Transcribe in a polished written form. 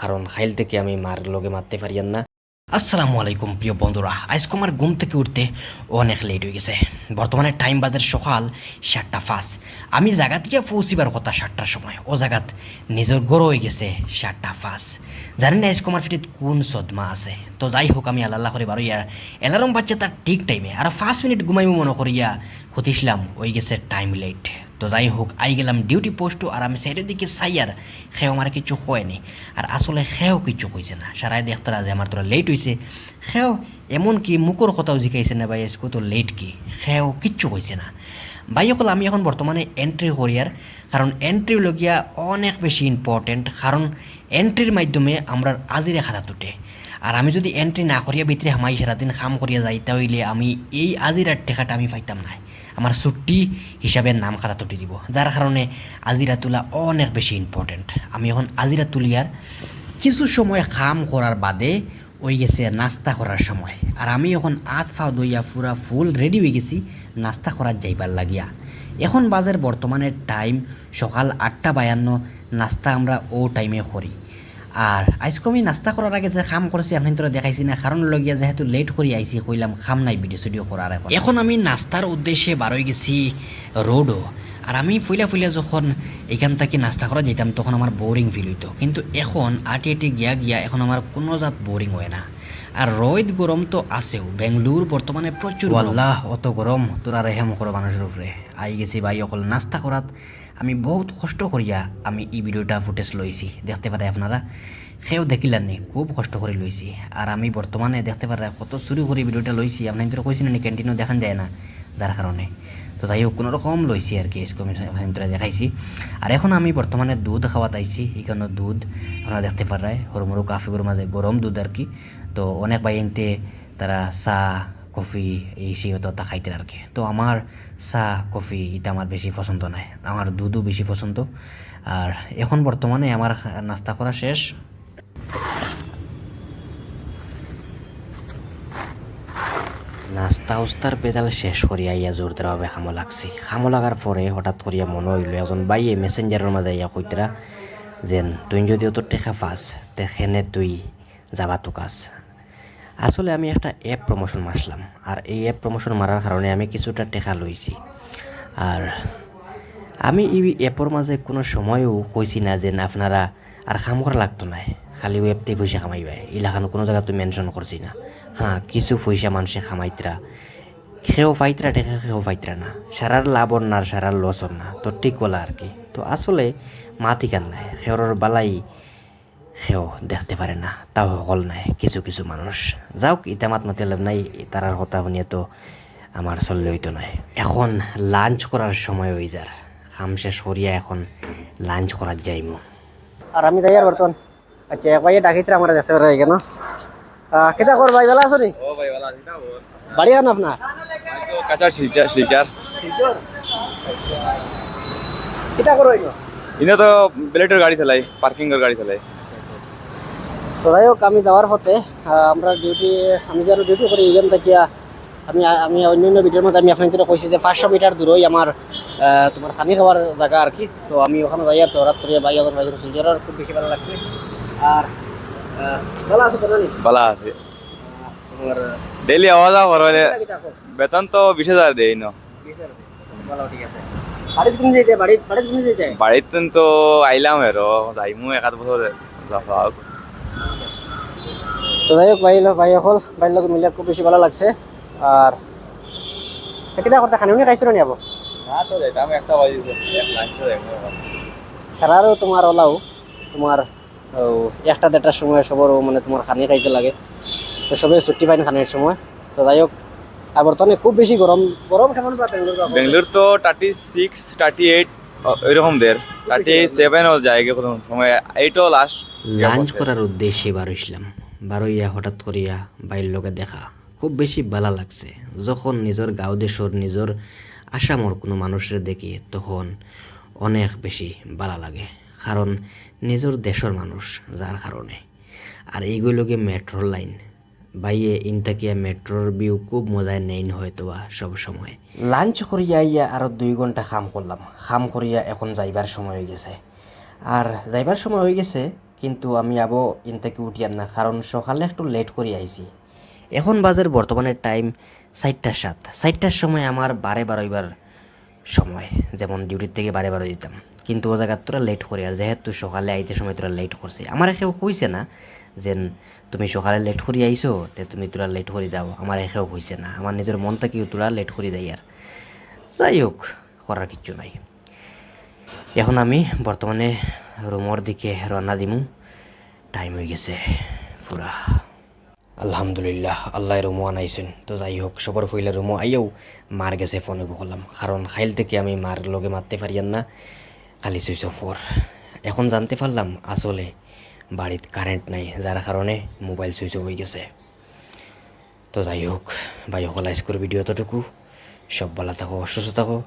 কারণ খাইল থেকে আমি মার লগে মারতে পারিয়ান না। আসসালামু আলাইকুম প্রিয় বন্ধুরা, আজকে আমার ঘুম থেকে উঠতে অনেক লেট হয়ে গেছে। বর্তমানে টাইম বাজার সকাল 7:05। আমি জায়গা থেকে পৌঁছিবার কথা 7টার সময়, ও জায়গাত নিজের গড় হয়ে গেছে 7:05। জানি না আজকে আমার ফিটিত কোন সদমা আছে। তো যাই হোক, আমি আল্লাহ করে বারো ইয়ার অ্যালার্ম বাচ্চা তার ঠিক টাইমে আর 5 মিনিট ঘুমাইমু মনে করিয়া হতিছিলাম, ওই গেছে টাইম লেট। তো যাই হোক, আই গেলাম ডিউটি পোস্টও, আর আমি সাইডের দিকে চাইয়ার খেয়েও আমার কিছু হয়নি। আর আসলে খেয়েও কিছু কইছে না, সারাই দেখতারা যে আমার তোরা লেট হয়েছে। খেয়েও এমনকি মুখর কথাও জিকাইছে না, ভাই আজকে তো লেট কি, খেয়েও কিচ্ছু কইছে না। ভাই সকল, আমি এখন বর্তমানে এন্ট্রি করিয়ার, কারণ এন্ট্রি লগিয়া অনেক বেশি ইম্পর্টেন্ট, কারণ এন্ট্রির মাধ্যমে আমরা আজিরে খাতা তুটে। আর আমি যদি এন্ট্রি না করিয়া ভিতরে হামাই সারাদিন কাম করিয়া যাইতে হইলে আমি এই আজিরার টেকাটা আমি পাইতাম না। আমার ছুটি হিসাবে নাম খাতা তুটি দিব, যার কারণে আজিরা তোলা অনেক বেশি ইম্পর্টেন্ট। আমি এখন আজিরা তুলিয়ার কিছু সময় কাম করার বাদে ওই গেছে নাস্তা করার সময়। আর আমি এখন আধ ফাও দইয়া পুরা ফুল রেডি হয়ে গেছি নাস্তা করার যাইবার লাগিয়া। এখন বাজার বর্তমানে টাইম সকাল 8:52। নাস্তা আমরা ও টাইমে করি। আর আজকে আমি নাস্তা করার আগে যে কাম করছি আপনি তোরা দেখাইছি না, কারণ লগিয়া যেহেতু লেট করে আইছি, কইলাম খাম নাই ভিডিও করার। এখন আমি নাস্তার উদ্দেশ্যে বারোই গেছি রোডও। আর আমি ফুইলা যখন এখান থেকে নাস্তা করা যেতাম তখন আমার বোরিং ফিল হইতো, কিন্তু এখন আটি গিয়া এখন আমার কোনো জাত বোরিং হয় না। আর রোদ গরম তো আছেও, বেঙ্গলুর বর্তমানে প্রচুর আল্লাহ অত গরম, তোরা রেহেম করো মানুষের উপরে। আই গেছি ভাই অকল নাস্তা করাত। আমি বহুত কষ্ট করিয়া আমি এই ভিডিওটা ফুটেজ লইছি, দেখতে পারে আপনারা। সেও দেখিলেন নি, খুব কষ্ট করে লইছি। আর আমি বর্তমানে দেখতে পারে কত চুরি করে ভিডিওটা লইছি। আপনার তো কইছি না ক্যান্টিনও দেখান যায় না, যার কারণে তো তাই হোক কোনো রকম লইছি আর কি, আপনারা দেখাইছি। আর এখন আমি বর্তমানে দুধ খাওয়াত আইছি। এখানে দুধ আপনারা দেখতে পারে হরমুরু কাফিগুর মাঝে গরম দুধ আর কি। তো অনেক ভাই এনতে তারা চা কফি এই সেই হতো তা খাইতে আর কি। তো আমার চা কফি এটা আমার বেশি পছন্দ নয়, আমার দুধও বেশি পছন্দ। আর এখন বর্তমানে আমার নাস্তা করা শেষ। নাস্তা উস্তার পেদাল শেষ করিয়া ইয়া জোরদারভাবে খামো লাগছি। খামো লাগার পরে হঠাৎ করিয়া মনে হইল একজন বাইয়ে মেসেঞ্জারের মাঝে ইয়া কইতরা যেন তুই যদি তোর টেকা পাস তেখেনে তুই যাবা তো কাজ। আসলে আমি একটা অ্যাপ প্রমোশন মারলাম, আর এই অ্যাপ প্রমোশন মারার কারণে আমি কিছুটা টেকা লইছি। আর আমি এই অ্যাপের মাঝে কোনো সময়ও কইছি না যে আপনারা আর কাম করা লাগতো না, খালি ওয়েবতেই পয়সা কামাইবাই, এলাকানো কোনো জায়গা তো মেনশন করছি না। হ্যাঁ, কিছু পয়সা মানুষে খামাইতরা, খেয়েও ফাইতরা টেকা খেয়েও ফাইতরা না, সারার লাভর না সারার লসর না, তো ঠিক বলা আর কি। তো আসলে মাতি কান নাই, খেয়র বালাই সেও দেখতে পারে না, তাও সকল নাই, কিছু কিছু মানুষ। যাওক, ইটা মাতি লাভ নাই, তারার কথা শুনিয়ে তো আমার চললে হইতো নয়। এখন লাঞ্চ করার সময় হয়ে যার, খাম শেষ করিয়া এখন লাঞ্চ করার যাইমু। আর আমি যাই আর বর্তমান। আচ্ছা, ভাই ডাকিতে আমরা দেখতে পারে কেন কেটা কর ভাই, ভালো আছো নি? ও ভাই ভালো আছি না? বাড়ি আন আপনার তো কাঁচার শিলচার কেটা করো ইনো? ইনে তো ব্লেডের গাড়ি চালাই, পার্কিং এর গাড়ি চালাই। তো যাই হোক, আমি যাওয়ার পথে আমরা ডিউটি, আমি যেন ডিউটি করি ইভেন থেকে আমি অন্যান্য ভিডিওর মধ্যে আমি আপনাদের কইছি যে 500 মিটার দূরই আমার তোমার পানি খাওয়ার জায়গা আর কি। তো আমি ওখানে যাই আর হঠাৎ করে ভাই এখন ভাই সিলজার খুব বেশি ভালো লাগছে। আর ভালো আছে তো নানি? ভালো আছে। তোমার ডেইলি আওয়া যাওয়া করলে বেতন তো 20,000 দেই না। ভালো, ঠিক আছে। বাড়িতে কোন যেতে বাড়িতে কোন যেতে? বাড়িতে তো আইলাম এরো, যাইমু 1 বছর যাওয়া। তো যাই হোক, ভাই এখন ভাইয়ের লোক মিলে খুব বেশি ভালো লাগছে। আর কেটা করতে খানি উনি খাইছিল নি আবো? না তো যাইতাম একটা বাজে লাঞ্চ যাইমু। সারারও তোমার ওলাও তোমার 1-1:30টার সময় সবার মানে তোমার খানি খাইতে লাগে, তো সবাই ছুটি পায় না খানির সময়। তো যাই হোক, আর বর্তমানে খুব বেশি গরম কেমন পা বেঙ্গলোর তো 36 38 এরকম দের 37ও যায় কোনো সময়, 8ও লাস্ট। লাঞ্চ করার উদ্দেশ্যে বারোইছিলাম, বারোইয়া হঠাৎ করিয়া বাইরের লোকে দেখা খুব বেশি ভালো লাগছে। যখন নিজের গাঁও দেশর নিজের আসামর কোনো মানুষের দেখি তখন অনেক বেশি ভালো লাগে, কারণ নিজের দেশের মানুষ, যার কারণে। আর এইগুলোকে মেট্রোর লাইন বাইয়ে ইনতাকিয়া মেট্রোর ভিউ খুব মজায় নেইন হয়তো বা সব সময়। লাঞ্চ করিয়া ইয়া আরও 2 ঘন্টা কাম করলাম, কাম করিয়া এখন যাইবার সময় হয়ে গেছে। আর যাইবার সময় হয়ে গেছে কিন্তু আমি আবো ইন থেকে উঠিয়ার না, কারণ সকালে একটু লেট করে আইছি। এখন বাজার বর্তমানে টাইম 4:07। 4টার সময় আমার বারে বারোইবার সময়, যেমন ডিউটির থেকে বারে বারো দিতাম, কিন্তু ও জায়গা তোরা লেট করে, আর যেহেতু সকালে আইতে সময় তোরা লেট করছে, আমার কেউ কইছে না যে তুমি সকালে লেট করে আইছো তে তুমি তোরা লেট করে যাও, আমার কেউ কইছে না, আমার নিজের মন থেকেও তোরা লেট করে যাই। আর যাই হোক, করার কিচ্ছু নাই। এখন আমি বর্তমানে রুমর দিকে রওনা দিমু, টাইম হয়ে গেছে পুরা। আলহামদুলিল্লাহ, আল্লাহ রুমো আনাইছেন। তো যাই হোক, সবার ফইলা রুমো আইয়াও মার গেছে ফোনে করলাম, কারণ খাইল থেকে আমি মার লগে মারতে পারিয়ান না, খালি সুইচ অফ ফোর। এখন জানতে পারলাম আসলে বাড়িতে কারেন্ট নাই, যার কারণে মোবাইল সুইচ অফ হয়ে গেছে। তো যাই হোক, ভাই সকল আজকের ভিডিও এতটুকু। সব ভালো থাকো, সুস্থ থাকো।